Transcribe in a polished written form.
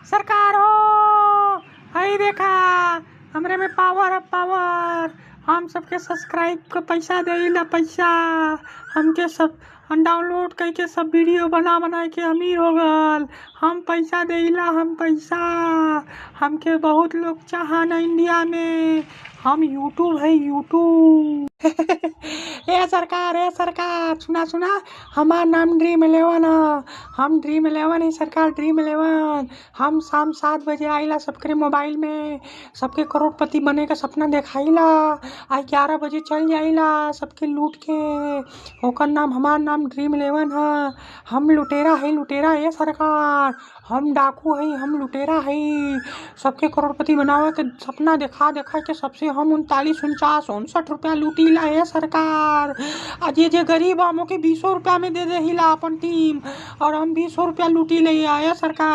सरकार हो, हई देखा हमरे में पावर है पावर। हम सबके सब्सक्राइब का पैसा देला पैसा। हमके सब डाउनलोड करके सब वीडियो बना बना के अमीर हो गल। हम पैसा देला हम पैसा। हमके बहुत लोग चाहन इंडिया में। हम यूट्यूब है यूट्यूब। ए सरकार सुना सुना, हमार नाम ड्रीम 11 है। हम ड्रीम 11 है सरकार, ड्रीम 11। हम शाम 7 बजे आइला सबके मोबाइल में, सबके करोड़पति बने का सपना देखाइला। आज 11 बजे चल जाइला सबके लूट के। ओकर नाम हमार नाम ड्रीम 11 है। हम लुटेरा है सरकार। हम डाकू है, हम लुटेरा है। सबके करोड़पति बनावे के सपना देखा के सबसे हम 39, 49, 59 रुपया लूटीला है सरकार। आज ये गरीब हमो के 20 रुपया में दे हिला अपन टीम, और हम 20 रुपया लूटी ले है सरकार।